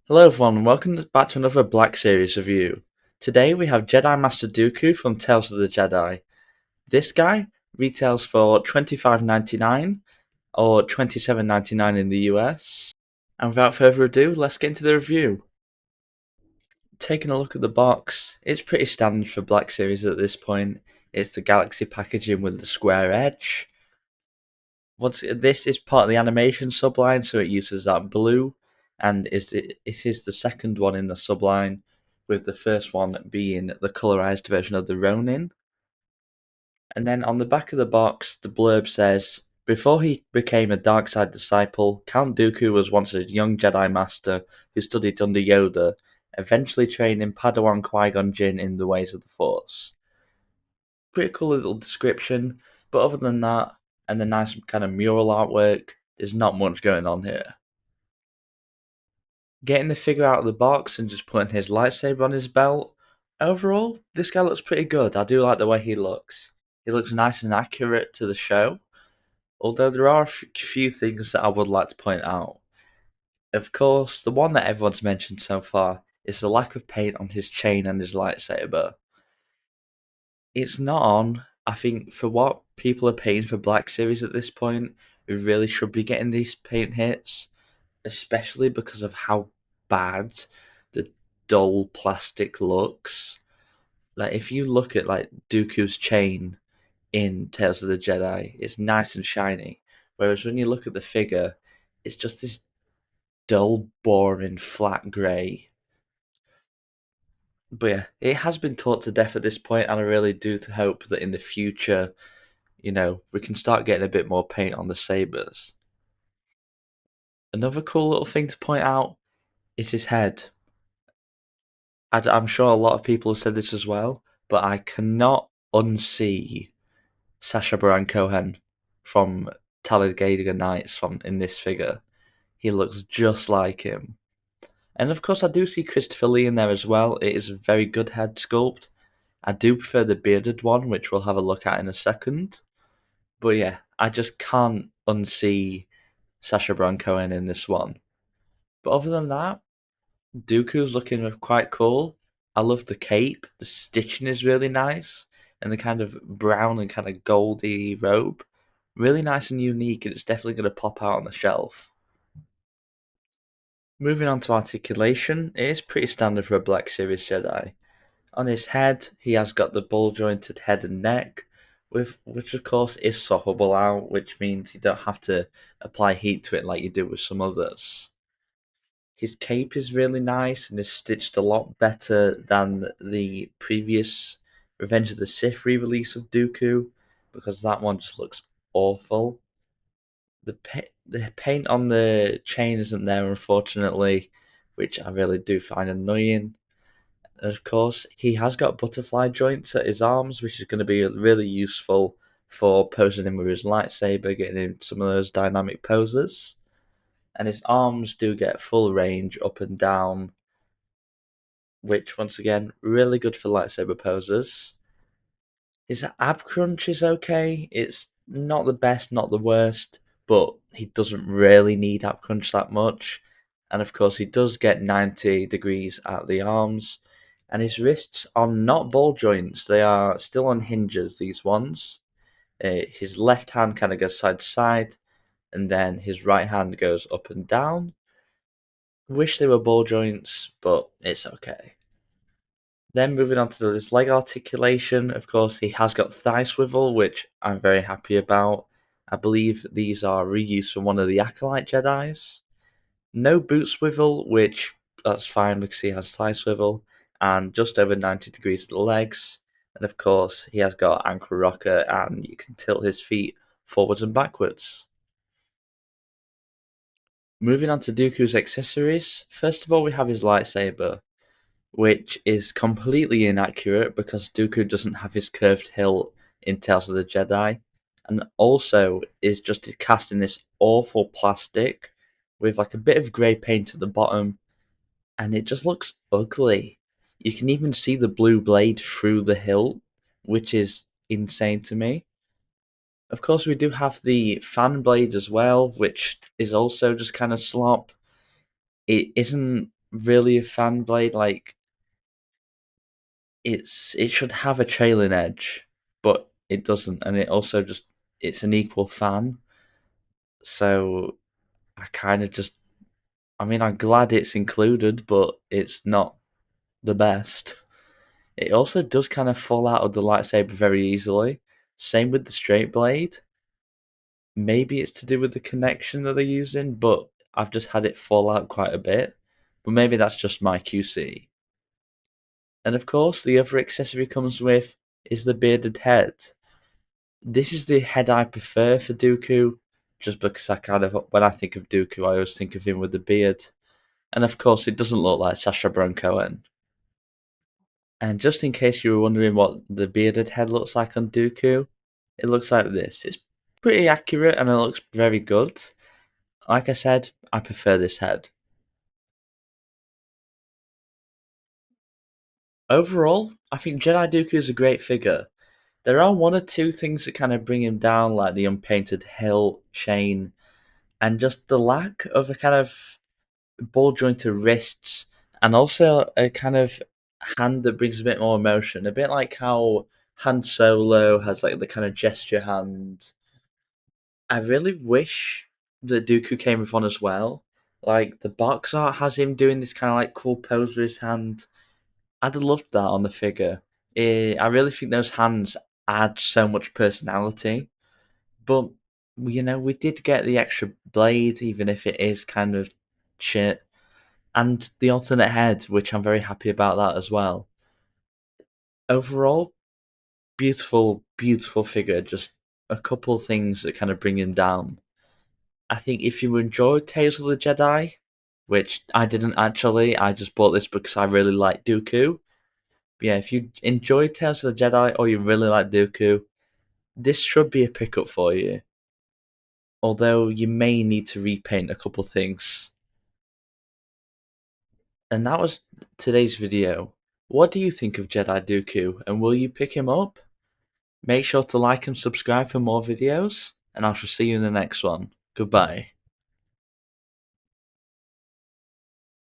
Hello everyone, and welcome back to another Black Series review. Today we have Jedi Master Dooku from Tales of the Jedi. This guy retails for $25.99 or $27.99 in the US. And without further ado, let's get into the review. Taking a look at the box, it's pretty standard for Black Series at this point. It's the Galaxy packaging with the square edge. This is part of the animation subline, so it uses that blue, and it is the second one in the subline, with the first one being the colorized version of the Ronin. And then on the back of the box, the blurb says, "Before he became a dark side disciple, Count Dooku was once a young Jedi Master who studied under Yoda, eventually training Padawan Qui-Gon Jinn in the ways of the Force." Pretty cool little description, but other than that, and the nice kind of mural artwork, there's not much going on here. Getting the figure out of the box and just putting his lightsaber on his belt, overall, this guy looks pretty good. I do like the way he looks. He looks nice and accurate to the show, although there are a few things that I would like to point out. Of course, the one that everyone's mentioned so far is the lack of paint on his chain and his lightsaber. It's not on. I think for what people are paying for Black Series at this point, we really should be getting these paint hits, especially because of how bad the dull plastic looks. Like if you look at like Dooku's chain in Tales of the Jedi, it's nice and shiny. Whereas when you look at the figure, it's just this dull, boring, flat grey. But yeah, it has been taught to death at this point, and I really do hope that in the future, we can start getting a bit more paint on the sabers. Another cool little thing to point out is his head. I'm sure a lot of people have said this as well, but I cannot unsee Sacha Baron Cohen from Talladega Nights from in this figure. He looks just like him. And of course, I do see Christopher Lee in there as well. It is a very good head sculpt. I do prefer the bearded one, which we'll have a look at in a second. But yeah, I just can't unsee Sacha Baron Cohen in this one. But other than that, Dooku's looking quite cool. I love the cape. The stitching is really nice, and the kind of brown and kind of goldy robe, really nice and unique, and it's definitely going to pop out on the shelf. Moving on to articulation, it is pretty standard for a Black Series Jedi. On his head, he has got the ball jointed head and neck, with which of course is swappable out, which means you don't have to apply heat to it like you do with some others. His cape is really nice and is stitched a lot better than the previous Revenge of the Sith re-release of Dooku, because that one just looks awful. The paint on the chain isn't there, unfortunately, which I really do find annoying. And of course, he has got butterfly joints at his arms, which is going to be really useful for posing him with his lightsaber, getting him some of those dynamic poses. And his arms do get full range up and down, which once again, really good for lightsaber poses. His ab crunch is okay. It's not the best, not the worst, but he doesn't really need ab crunch that much. And of course, he does get 90 degrees at the arms. And his wrists are not ball joints, they are still on hinges, these ones. His left hand kind of goes side to side, and then his right hand goes up and down. Wish they were ball joints, but it's okay. Then moving on to his leg articulation, of course, he has got thigh swivel, which I'm very happy about. I believe these are reused from one of the Acolyte Jedis. No boot swivel, which that's fine because he has thigh swivel, and just over 90 degrees to the legs. And of course, he has got ankle rocker, and you can tilt his feet forwards and backwards. Moving on to Dooku's accessories, first of all, we have his lightsaber, which is completely inaccurate because Dooku doesn't have his curved hilt in Tales of the Jedi, and also is just cast in this awful plastic with like a bit of grey paint at the bottom, and it just looks ugly. You can even see the blue blade through the hilt, which is insane to me. Of course, we do have the fan blade as well, which is also just kind of slop. It isn't really a fan blade. Like it should have a trailing edge, but it doesn't, and it also just it's an equal fan. So I kind of just, I mean, I'm glad it's included, but it's not the best. It also does kind of fall out of the lightsaber very easily. Same with the straight blade. Maybe it's to do with the connection that they're using, but I've just had it fall out quite a bit. But maybe that's just my QC. And of course, the other accessory comes with is the bearded head. This is the head I prefer for Dooku, just because I kind of, when I think of Dooku, I always think of him with the beard. And of course, it doesn't look like Sacha Baron Cohen. And just in case you were wondering what the bearded head looks like on Dooku, it looks like this. It's pretty accurate and it looks very good. Like I said, I prefer this head. Overall, I think Jedi Dooku is a great figure. There are one or two things that kind of bring him down, like the unpainted hilt, chain, and just the lack of a kind of ball jointed wrists, and also a kind of hand that brings a bit more emotion. A bit like how Han Solo has like the kind of gesture hand. I really wish that Dooku came with one as well. Like the box art has him doing this kind of like cool pose with his hand. I'd have loved that on the figure. I really think those hands add so much personality. But we did get the extra blade, even if it is kind of shit, and the alternate head, which I'm very happy about that as well. Overall, beautiful, beautiful figure. Just a couple things that kind of bring him down. I think if you enjoyed Tales of the Jedi, which I didn't actually, I just bought this because I really like Dooku. But yeah, if you enjoyed Tales of the Jedi or you really like Dooku, this should be a pickup for you. Although you may need to repaint a couple things. And that was today's video. What do you think of Jedi Dooku, and will you pick him up? Make sure to like and subscribe for more videos, and I shall see you in the next one. Goodbye.